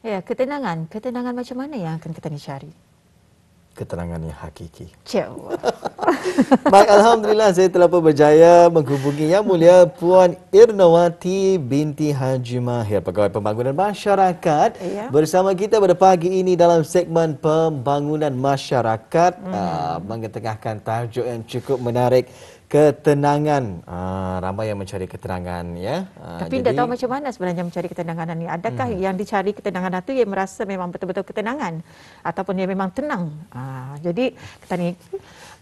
Ya, ketenangan. Ketenangan macam mana yang akan kita cari? Keterangan yang hakiki. Jauh. Baik, Alhamdulillah saya telah pun berjaya menghubungi Yang Mulia Puan Irnawati binti Haji Mahir, Pegawai Pembangunan Masyarakat, Ya. bersama kita pada pagi ini dalam segmen Pembangunan Masyarakat, mengetengahkan tajuk yang cukup menarik, ketenangan. Ramai yang mencari ketenangan, ya. Tapi tidak tahu macam mana sebenarnya mencari ketenangan ini. Adakah yang dicari ketenangan itu yang merasa memang betul-betul ketenangan ataupun dia memang tenang. Jadi kita ni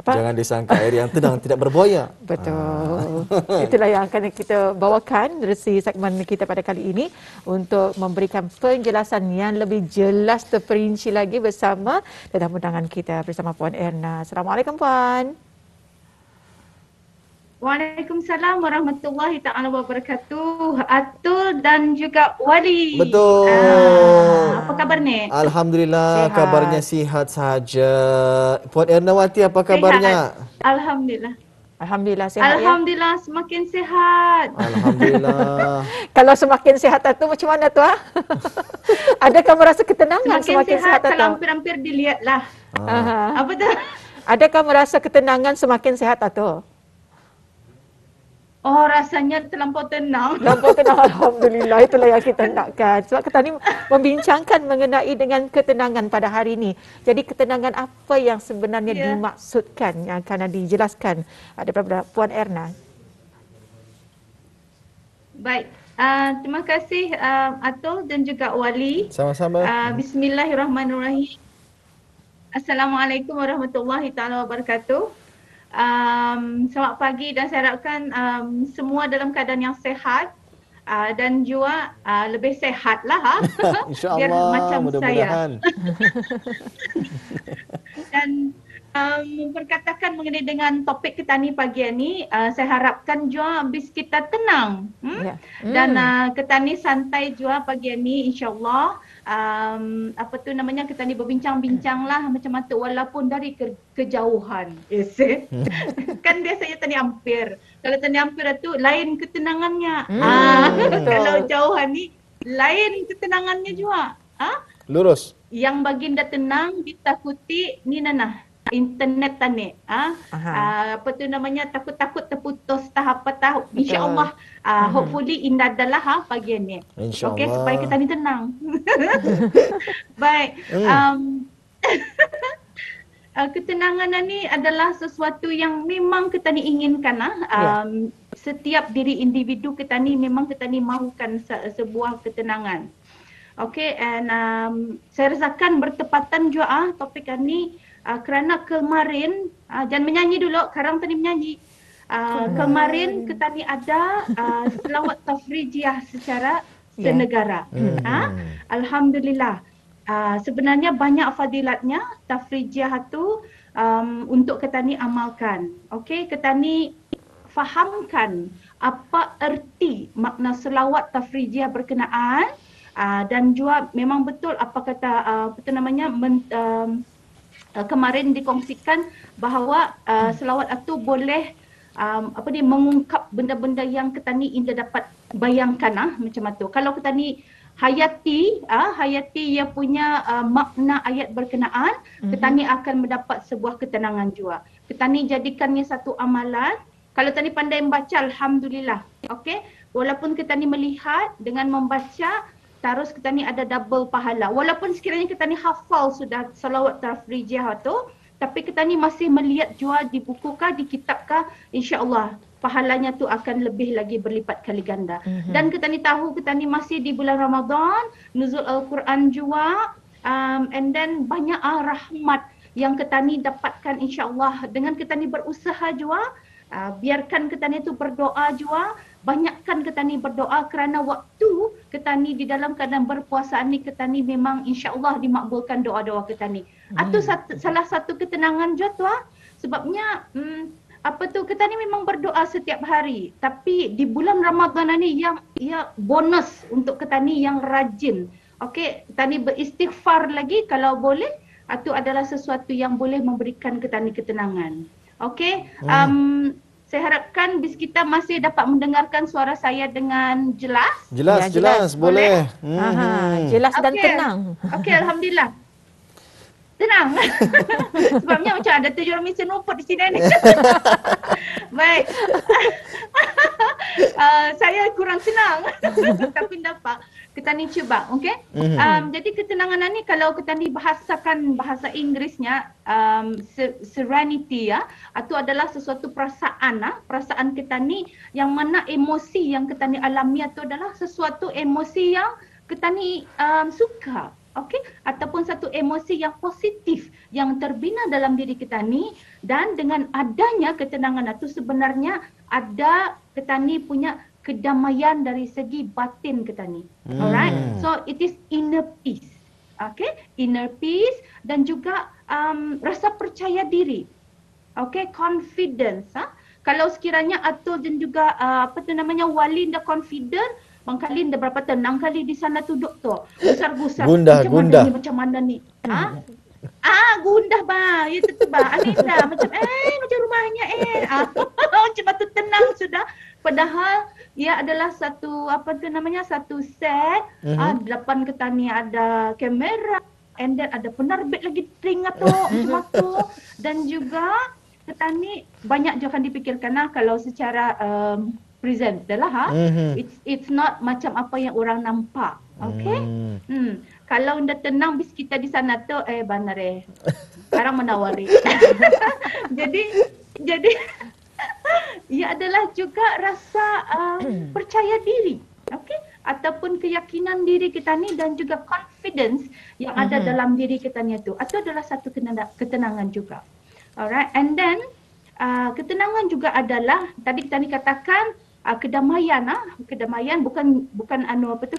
jangan disangka air yang tenang tidak berbuaya. Betul. Itulah yang akan kita bawakan dari segmen kita pada kali ini untuk memberikan penjelasan yang lebih jelas terperinci lagi bersama tetamu undangan kita bersama Puan Erna. Assalamualaikum Puan. Waalaikumsalam warahmatullahi taala wabarakatuh. Atul dan juga Wali. Betul. Apa kabar ni? Alhamdulillah, Sihat. kabarnya sihat saja. Puan Ernawati, apa kabarnya? Alhamdulillah. Alhamdulillah sihat ya. Alhamdulillah semakin sihat. Alhamdulillah. Kalau semakin sihat tu macam mana tu Adakah merasa ketenangan semakin sihat tu? kalau hampir-hampir dilihatlah. Apa tu? Adakah merasa ketenangan semakin sihat tu? Oh, rasanya terlampau tenang. Lampau tenang, Alhamdulillah. Itulah yang kita nakkan. Sebab kita ni membincangkan mengenai dengan ketenangan pada hari ini. Jadi ketenangan apa yang sebenarnya dimaksudkan yang akan dijelaskan daripada Puan Erna. Baik. Terima kasih Atul dan juga Wali. Sama-sama. Bismillahirrahmanirrahim. Assalamualaikum warahmatullahi taala wabarakatuh. Selamat pagi dan saya harapkan semua dalam keadaan yang sehat dan juga lebih sehat lah InsyaAllah, biar macam mudah-mudahan. Dan memperkatakan mengenai dengan topik kita ni pagi ni, saya harapkan juga habis kita tenang dan kita ni santai juga pagi ni, insyaAllah. Apa tu namanya, kita ni berbincang-bincang lah macam mana tu, walaupun dari kejauhan. Yes. Kan biasanya tani hampir. Kalau tani hampir tu lain ketenangannya. Kalau jauhan ni lain ketenangannya juga. Lurus. Yang baginda tenang ditakuti ni nanah. Internet tani. Apa tu namanya, takut-takut terputus tahap tahap. InsyaAllah hopefully indah adalah pagi ni. InsyaAllah. Okey, supaya kita ni tenang. Baik. Ketenangan ni adalah sesuatu yang memang kita ni inginkan. Setiap diri individu kita ni memang kita ni mahukan sebuah ketenangan. Okey, and saya rasakan bertepatan juga topik ni kerana kemarin, jangan menyanyi dulu, sekarang tadi menyanyi. Kemarin kita ni ada selawat tafrijiah secara senegara. Alhamdulillah. Sebenarnya banyak fadilatnya tafrijiah tu untuk kita ni amalkan. Okey, kita ni fahamkan apa erti makna selawat tafrijiah berkenaan, dan juga memang betul apa kata kemarin dikongsikan bahawa selawat itu boleh mengungkap benda-benda yang kita ni indah dapat bayangkan macam tu. Kalau kita ni hayati ia punya makna ayat berkenaan, kita ni akan mendapat sebuah ketenangan juga. Kita ni jadikannya satu amalan. Kalau kita ni pandai membaca, alhamdulillah. Okey, walaupun kita ni melihat dengan membaca, terus kita ni ada double pahala. Walaupun sekiranya kita ni hafal sudah salawat tafrijiah tu, tapi kita ni masih melihat juga di buku kah, di kitab kah, insya-Allah pahalanya tu akan lebih lagi berlipat kali ganda. Dan kita ni tahu kita ni masih di bulan Ramadan, nuzul Al-Quran juga, and then banyak rahmat yang kita ni dapatkan, insya-Allah dengan kita ni berusaha juga. Biarkan kita ni tu berdoa juga, banyakkan kita ni berdoa kerana waktu kita ni di dalam keadaan berpuasa ni, kita ni memang insya-Allah dimakbulkan doa-doa kita ni. Itu salah satu ketenangan juga tu sebabnya kita ni memang berdoa setiap hari, tapi di bulan Ramadan ni yang bonus untuk kita ni yang rajin. Okey, kita ni beristighfar lagi kalau boleh, itu adalah sesuatu yang boleh memberikan kita ni ketenangan. Okey, Saya harapkan bis kita masih dapat mendengarkan suara saya dengan jelas. Jelas, Ya, jelas. boleh. Aha, jelas dan Okey. tenang. Okey, alhamdulillah. Tenang. Sebabnya macam ada 7 orang mesin rumput di sini ni. Baik. Saya kurang tenang. Tapi dapat. Kita ni cuba, okey? Jadi ketenangan ni kalau kita ni bahasakan bahasa Inggerisnya serenity ya, itu adalah sesuatu perasaan perasaan kita ni yang mana emosi yang kita ni alami itu adalah sesuatu emosi yang kita ni suka. Okey, ataupun satu emosi yang positif yang terbina dalam diri kita ni, dan dengan adanya ketenangan itu sebenarnya ada kita ni punya kedamaian dari segi batin kita ni. Alright, so it is inner peace. Okay, inner peace dan juga rasa percaya diri. Okay, confidence. Kalau sekiranya Atul dan juga Wali dah confident, Kali dah berapa tenang kali di sana duduk tu. Gusar-gusar. Macam mana ni? Gundah ba. Ya tu ba. Aninda macam macam rumahnya macam tu tenang sudah. Padahal ia adalah satu satu set. Depan kita ni ada kamera, and then ada penerbit lagi teringat tu macam tu. Dan juga kita ni banyak je akan dipikirkan kalau secara present lah it's not macam apa yang orang nampak. Okay? Kalau dah tenang bis kita di sana tu benar sekarang menawari. jadi ia adalah juga rasa percaya diri. Okay? Ataupun keyakinan diri kita ni dan juga confidence yang ada dalam diri kita ni tu. Itu adalah satu ketenangan juga. Alright, and then ketenangan juga adalah tadi kita ni katakan kedamaian. Kedamaian bukan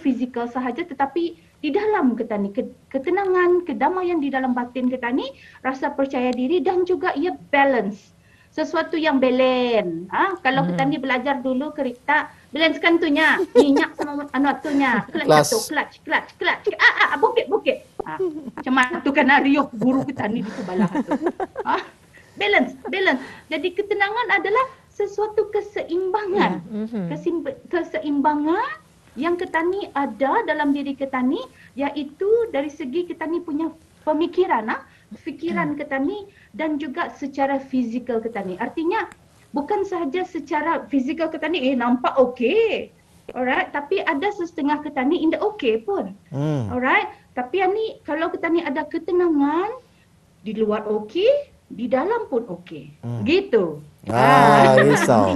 fizikal sahaja, tetapi di dalam kita ni ketenangan, kedamaian di dalam batin kita ni, rasa percaya diri dan juga ia balance. Sesuatu yang balance. Kalau kita ni belajar dulu kereta, balancekan tunya, minyak sama tunya, clutch. Bukit. Macam mana tu kan riuh guru kita ni di sebelah tu. Balance. Jadi ketenangan adalah sesuatu keseimbangan. Keseimbangan yang kita ni ada dalam diri kita ni, iaitu dari segi kita ni punya pemikiran, fikiran kita ni dan juga secara fizikal kita ni. Artinya bukan sahaja secara fizikal kita ni nampak okey. Alright, tapi ada setengah kita ni indah okey pun. Alright, tapi ni kalau kita ni ada ketenangan, di luar okey, di dalam pun okey. Gitu. Risau.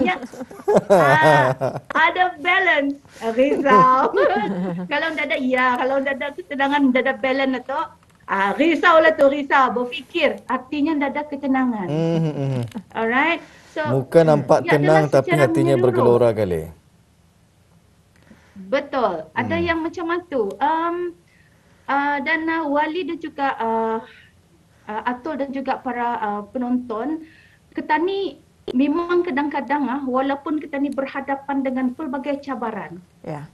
Ada balance. Risau. Kalau dah ada ketenangan, dah ada balance tu, risau lah tu, berfikir. Artinya dah ada ketenangan. Alright. So, muka nampak tenang tapi hatinya bergelora kali. Betul. Ada yang macam itu. Dan Wali dan juga Atul dan juga para penonton, kita ni memang kadang-kadang walaupun kita ni berhadapan dengan pelbagai cabaran.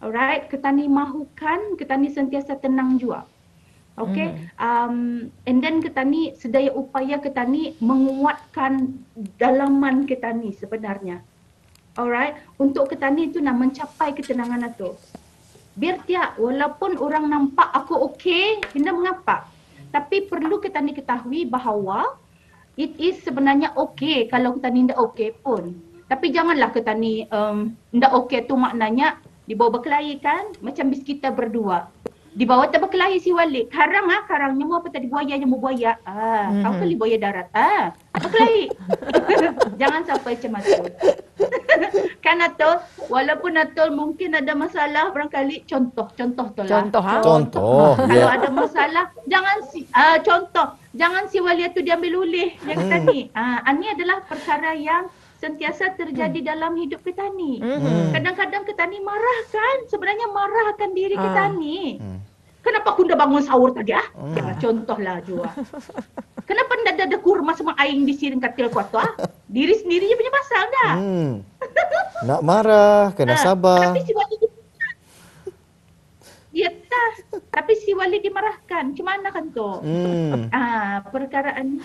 Alright, kita ni mahukan kita ni sentiasa tenang juga. Okay, and then kita ni sedaya upaya kita ni menguatkan dalaman kita ni sebenarnya. Alright, untuk kita ni tu nak mencapai ketenangan itu. Biar tiap, walaupun orang nampak aku okey, tidak mengapa. Tapi perlu kita ni ketahui bahawa it is sebenarnya okey kalau kita ni tidak okey pun. Tapi janganlah kita ni tidak okey tu maknanya dibawa berkelahi kan, macam bis kita berdua. Dibawa tak berkelahi si Wali. Karangnya mau apa tadi, buayanya mau buaya. Kau kali buaya darat. Berkelahi. Jangan sampai macam itu. Kan Atul, walaupun Atul mungkin ada masalah barangkali contoh tu lah. Contoh. Kalau ada masalah, jangan si Wali tu diambil oleh yang tadi. Ini adalah perkara yang sentiasa terjadi dalam hidup kita ni. Kadang-kadang kita ni marah kan? Sebenarnya marahkan diri kita ni. Kenapa aku dah bangun sahur tadi contohlah juga. Kenapa ndak ada kurma sama aing di siring katil kuat tu Diri sendirinya punya pasal dah. Nak marah, kena sabar. Tapi si Wali tapi si Wali dimarahkan. Macam mana kan tu? Perkaraan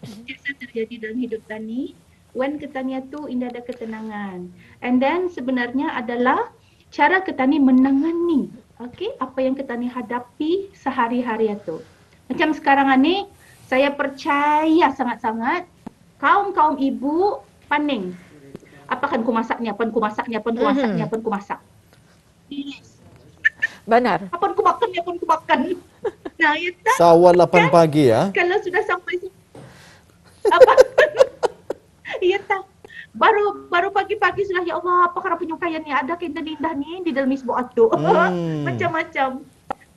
biasa terjadi dalam hidup kita ni. when ketania tu inda ada ketenangan. And then sebenarnya adalah cara ketani menangani apa yang ketani hadapi sehari-hari itu. Macam sekarang ni saya percaya sangat-sangat kaum ibu paning. Apa kan ku masaknya, apa ku masaknya, apa ku masaknya, apa ku masak. Benar. Apa ku makan, apa ku makan. Nah, ya tak? Sawal 8 pagi ya. Kalau sudah sampai apa? Iya tak. Baru pagi-pagi sudah, ya Allah, apa karena penyukaian ni ada keindah-indah ni di dalam misbah tu. Macam-macam.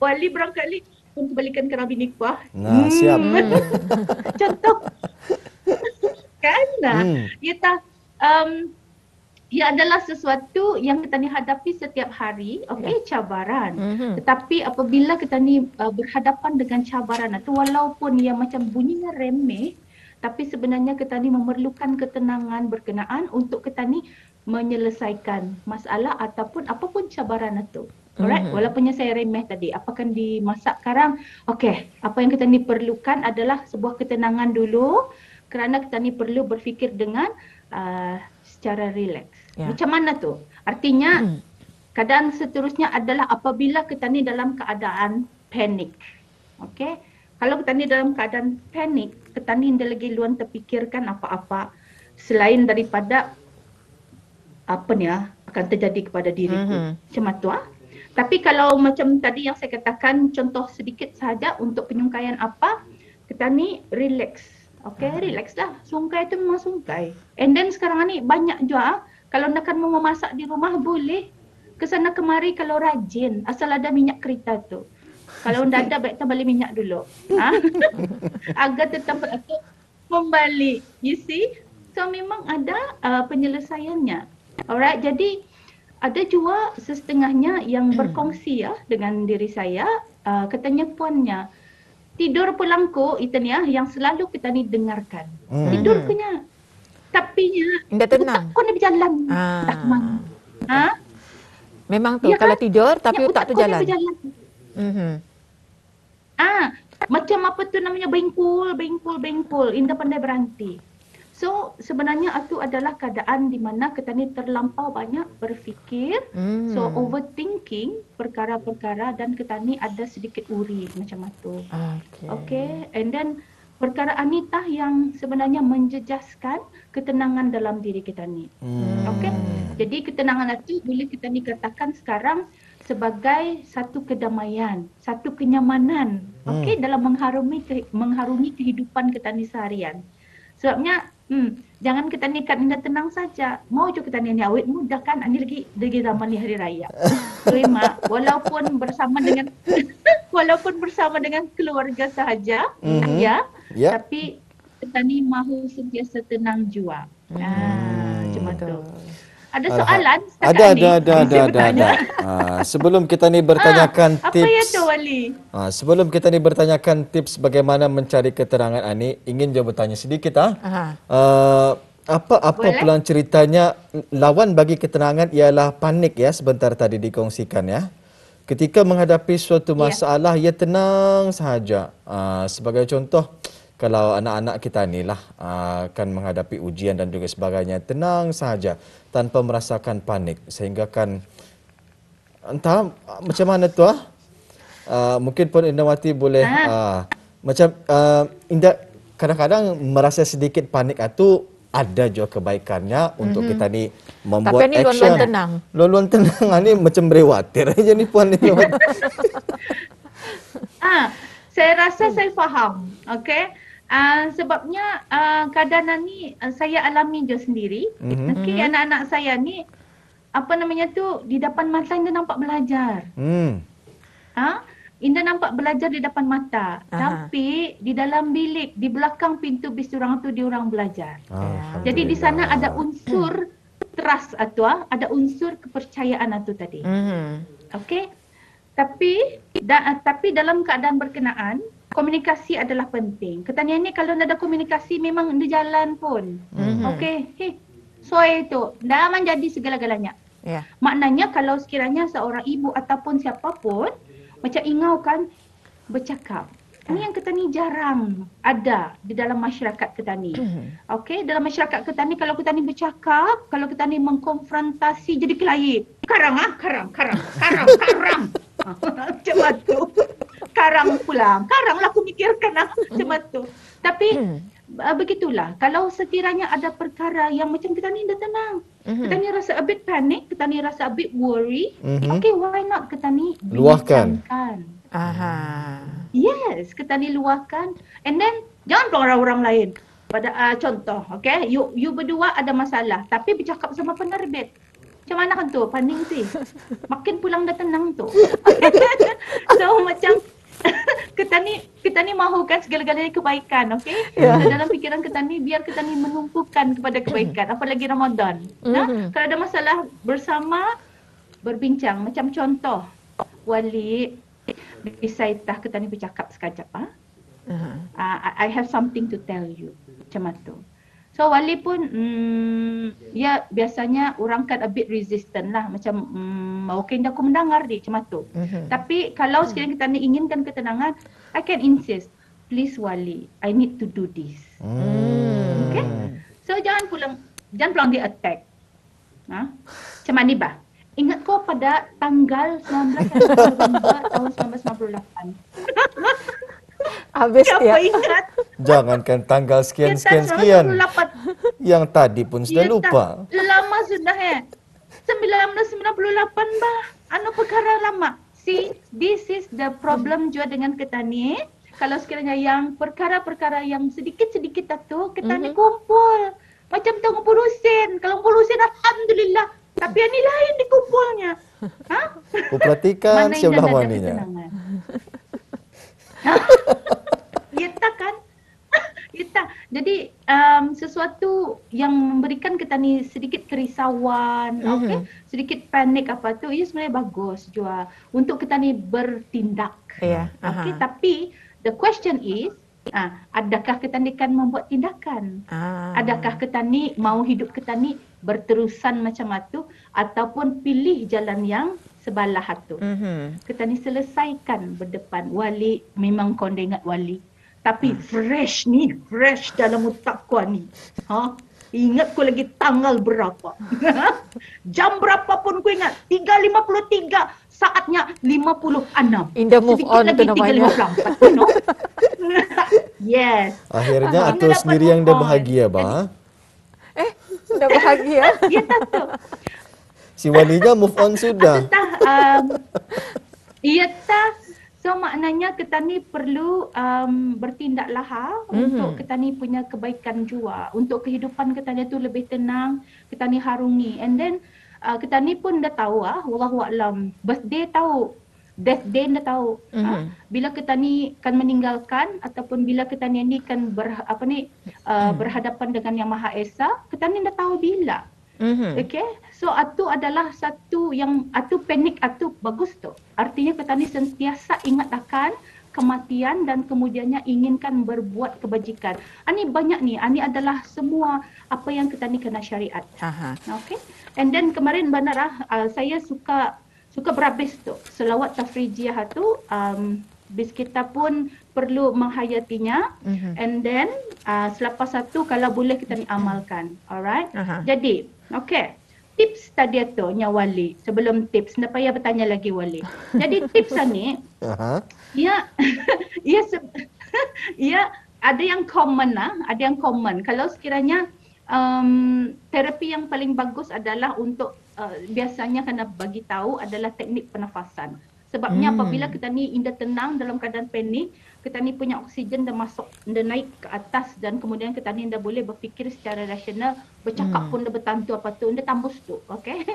Wali barangkali pun kembalikan ke Nabi Nikbah. Nah, siap. Contoh. Kan? Ya tak. Ia adalah sesuatu yang kita ni hadapi setiap hari, cabaran. Tetapi apabila kita ni berhadapan dengan cabaran itu, walaupun ia macam bunyinya remeh, tapi sebenarnya kita ni memerlukan ketenangan berkenaan untuk kita ni menyelesaikan masalah ataupun apapun cabaran itu. Alright, walaupunnya saya remeh tadi, apakan dimasak sekarang? Okey, apa yang kita ni perlukan adalah sebuah ketenangan dulu, kerana kita ni perlu berfikir dengan secara rileks. Macam mana tu? Artinya keadaan seterusnya adalah apabila kita ni dalam keadaan panik. Okey? Kalau kita ni dalam keadaan panik, kita ni tidak lagi luan terfikirkan apa-apa selain daripada apa ni akan terjadi kepada diriku. Macam tu Tapi kalau macam tadi yang saya katakan, contoh sedikit sahaja untuk penyungkaian apa, kita ni relax. Relax lah. Sungkai tu memang sungkai. And then sekarang ni banyak juga, kalau nak mau memasak di rumah boleh. Kesana kemari kalau rajin, asal ada minyak kereta tu. Kalau tidak ada, baik kita beli minyak dulu. Agar tetap kembali. You see? So memang ada penyelesaiannya. Alright, jadi ada juga setengahnya yang berkongsi dengan diri saya, katanya puannya, tidur pelangko itu ni yang selalu kita ni dengarkan. Tidur punya. Tapi tidak tenang. Kau nak berjalan. Tak mana. Memang tu, kalau tidur tapi tak terjalan. Macam apa tu namanya, bengkul. Indah pandai berhenti. So sebenarnya itu adalah keadaan di mana kita ni terlampau banyak berfikir. So overthinking perkara-perkara dan kita ni ada sedikit uri macam itu. Okay. And then perkara anitah yang sebenarnya menjejaskan ketenangan dalam diri kita ni. Okay. Jadi ketenangan itu boleh kita ni katakan sekarang sebagai satu kedamaian, satu kenyamanan. Okay, dalam mengharungi kehidupan kita ni seharian. Sebabnya jangan kita ni kan tenang saja. Mau juga kita ni awet muda kan, ani lagi zaman ni hari raya. Terima walaupun bersama dengan keluarga sahaja, tapi kita ni mahu sentiasa tenang jua. Cuma tu. Ada soalan? Ada. Sebelum kita ni bertanyakan tips. Apa ya tu Wali? Sebelum kita ni bertanyakan tips bagaimana mencari keterangan Ani, ingin je bertanya sedikit apa pelan ceritanya lawan bagi ketenangan ialah panik ya, sebentar tadi dikongsikan ya. Ketika menghadapi suatu masalah ia tenang sahaja. Sebagai contoh, kalau anak-anak kita ni lah akan menghadapi ujian dan juga sebagainya, tenang sahaja tanpa merasakan panik, sehingga kan entah macam mana tu mungkin pun Indawati boleh macam Indah kadang-kadang merasa sedikit panik itu ada juga kebaikannya untuk kita ni membuat tapi action. Tapi tenang. Luan tenang ni macam berewatir aja ni puan ni. Saya rasa saya faham. Okey. Sebabnya keadaan ni saya alami je sendiri. Okey, anak-anak saya ni apa namanya tu di depan mata Indah nampak belajar. Indah nampak belajar di depan mata. Tapi di dalam bilik, di belakang pintu bis diorang tu diorang belajar. Jadi di sana ada unsur trust atau ada unsur kepercayaan itu tadi. Okey. Tapi dalam keadaan berkenaan komunikasi adalah penting. Katanya ni kalau tidak ada komunikasi memang di jalan pun. Okey. Soal itu dah menjadi segala-galanya. Maknanya kalau sekiranya seorang ibu ataupun siapapun macam ingau kan bercakap. yang kita ni jarang ada di dalam masyarakat kita ni. Okey, dalam masyarakat kita ni kalau kita ni bercakap, kalau kita ni mengkonfrontasi jadi kelayi. Karang. Macam tu. Karang pula. Karang lah aku mikirkan macam tu. Tapi begitulah. Kalau sekiranya ada perkara yang macam kita ni dah tenang. Kita ni rasa a bit panic, kita ni rasa a bit worry. Okay, why not kita ni Luahkan. bincangkan. Yes, kita ni luahkan. And then, jangan pelong orang lain. Pada contoh, okay, you berdua ada masalah, tapi bercakap sama penerbit. Macam mana kan tu? Paning sih. Makin pulang dah tenang tu. So, macam kita ni mahukan segala-galanya kebaikan, okey? So, dalam fikiran kita ni biar kita ni menumpukan kepada kebaikan, apalagi Ramadan. Kalau ada masalah bersama berbincang, macam contoh Wali bisa kita ni bercakap sekejap I have something to tell you. Macam tu. So Wali pun ya biasanya orang kan a bit resistant lah macam okey dah aku mendengar dia macam tu. Tapi kalau sekiranya kita ni inginkan ketenangan, I can insist, please Wali, I need to do this. Okay? So jangan pulang dia attack. Macam mana bah? Ingat kau pada tanggal 19 November tahun 1998. Habis siapa dia. Ingat? Jangankan tanggal sekian-sekian. Yang tadi pun sudah lupa. Lama sudah 1998 bah. Anu perkara lama. See, this is the problem juga dengan kita ni. Kalau sekiranya yang perkara-perkara yang sedikit-sedikit tu, kita ni kumpul. Macam tu ngumpul Husin. Kalau ngumpul Husin, alhamdulillah. Tapi yang ni lain dikumpulnya. Perhatikan siapa lawannya. Ya tak kan? Ya tak. Jadi sesuatu yang memberikan kita ni sedikit kerisauan, sedikit panik apa tu, ia sebenarnya bagus juga untuk kita ni bertindak. Okay, tapi the question is, adakah kita ni kan membuat tindakan? Adakah kita ni mau hidup kita ni berterusan macam itu ataupun pilih jalan yang sebelah tu. Kita ni selesaikan berdepan. Wali, memang kau ingat Wali. Tapi fresh dalam otak kau ni. Ingat kau lagi tanggal berapa. Jam berapa pun kau ingat. 3.53, saatnya 56. Indah move sedikit on lagi tu namanya. 3.54, you know? Yes. Akhirnya Atul sendiri yang dah bahagia, bah. Dah bahagia. Ya tak tu. Si Walinya move on sudah. Iya tak. So maknanya kita ni perlu bertindaklah untuk kita ni punya kebaikan juga. Untuk kehidupan kita ni tu lebih tenang, kita ni harungi. And then kita ni pun dah tahu wallahualam. Birthday tahu. Death day dah tahu. Bila kita ni kan meninggalkan ataupun bila kita ni kan berhadapan dengan Yang Maha Esa, kita ni dah tahu bila. Okay, so itu adalah satu yang panik bagus tu. Artinya kita ni sentiasa ingat akan kematian dan kemudiannya inginkan berbuat kebajikan. Ini banyak ni. Ini adalah semua apa yang kita ni kena syariat. Okay, and then kemarin benar saya suka berhabis tu. Selawat tafrijiyah tu bis kita pun perlu menghayatinya. And then selepas satu kalau boleh kita ni amalkan. Alright. Jadi, okay. Tips tadi tu nya Wali. Sebelum tips, nak payah bertanya lagi Wali. Jadi tips ni, ya ada yang common ada yang common. Kalau sekiranya terapi yang paling bagus adalah untuk biasanya kena bagi tahu adalah teknik pernafasan. Sebabnya apabila kita ni indah tenang dalam keadaan panik, kita ni punya oksigen dah masuk, dah naik ke atas dan kemudian kita ni dah boleh berfikir secara rasional, bercakap pun dah bertantu apa tu, dah tambus tu, okey.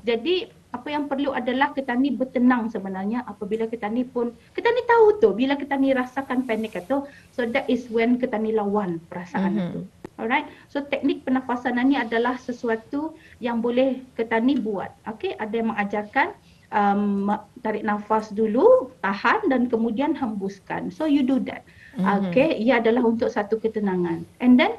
Jadi apa yang perlu adalah kita ni bertenang sebenarnya apabila kita ni tahu tu bila kita ni rasakan panik itu, so that is when kita ni lawan perasaan itu. Alright, so teknik pernafasan ni adalah sesuatu yang boleh kita ni buat. Okay, ada yang mengajarkan tarik nafas dulu, tahan dan kemudian hembuskan. So you do that. Okay, ia adalah untuk satu ketenangan. And then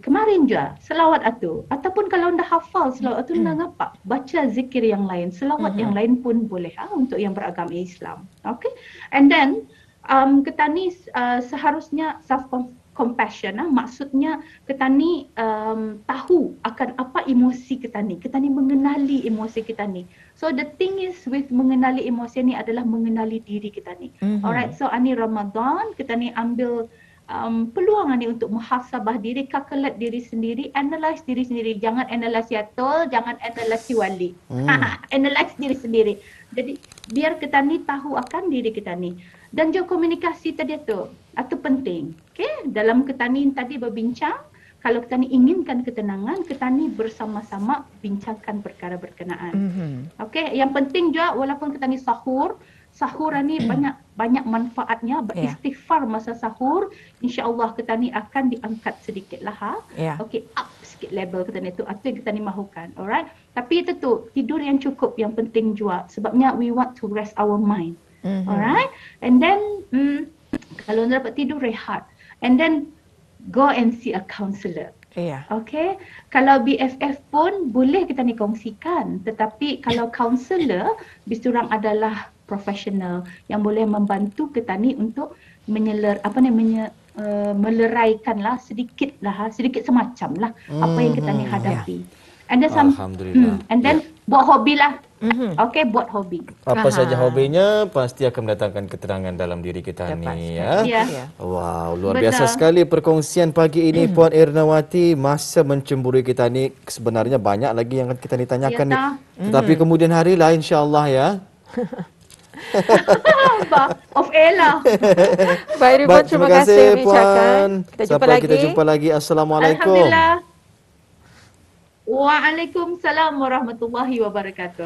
kemarin juga selawat atu ataupun kalau anda hafal selawat atu anda apa? Baca zikir yang lain, selawat yang lain pun boleh untuk yang beragama Islam. Okay, and then kita ni seharusnya self compassion. Maksudnya kita ni tahu akan apa emosi kita ni. Kita ni mengenali emosi kita ni. So the thing is with mengenali emosi ni adalah mengenali diri kita ni. Alright, so ani Ramadan kita ni ambil peluang ni untuk muhasabah diri, kalkulate diri sendiri, analyse diri sendiri. Jangan analyse Yatul, jangan analyse Wali. Analyse diri sendiri. Jadi biar kita ni tahu akan diri kita ni. Dan juga komunikasi tadi tu, itu penting. Okay? Dalam kita ni tadi berbincang, kalau kita ni inginkan ketenangan, kita ni bersama-sama bincangkan perkara berkenaan. Okay? Yang penting juga walaupun kita ni sahur ni banyak manfaatnya. Beristighfar masa sahur, insya-Allah kita ni akan diangkat sedikitlah. Okey, up sikit level kita ni tu. Itu yang kita ni mahukan. Alright. Tapi itu tu, tidur yang cukup yang penting juga. Sebabnya we want to rest our mind. Alright. And then kalau nak dapat tidur, rehat. And then go and see a counselor. Okay. Kalau BFF pun boleh kita ni kongsikan. Tetapi kalau counselor, diorang adalah profesional yang boleh membantu kita ni untuk meleraikanlah sedikit semacam lah apa yang kita ni hadapi. And then Alhamdulillah. And then buat hobi lah. Okay, buat hobi. Apa saja hobinya pasti akan mendatangkan keterangan dalam diri kita ni ya. Wow, luar biasa sekali perkongsian pagi ini Puan Ernawati. Masa mencemburi kita ni sebenarnya banyak lagi yang kita ni tanyakan ni. Tetapi kemudian hari lah insya-Allah ya. Of air lah. Baik, Ribuan, terima kasih Puan. Kita jumpa lagi. Assalamualaikum. Alhamdulillah. Waalaikumsalam warahmatullahi wabarakatuh.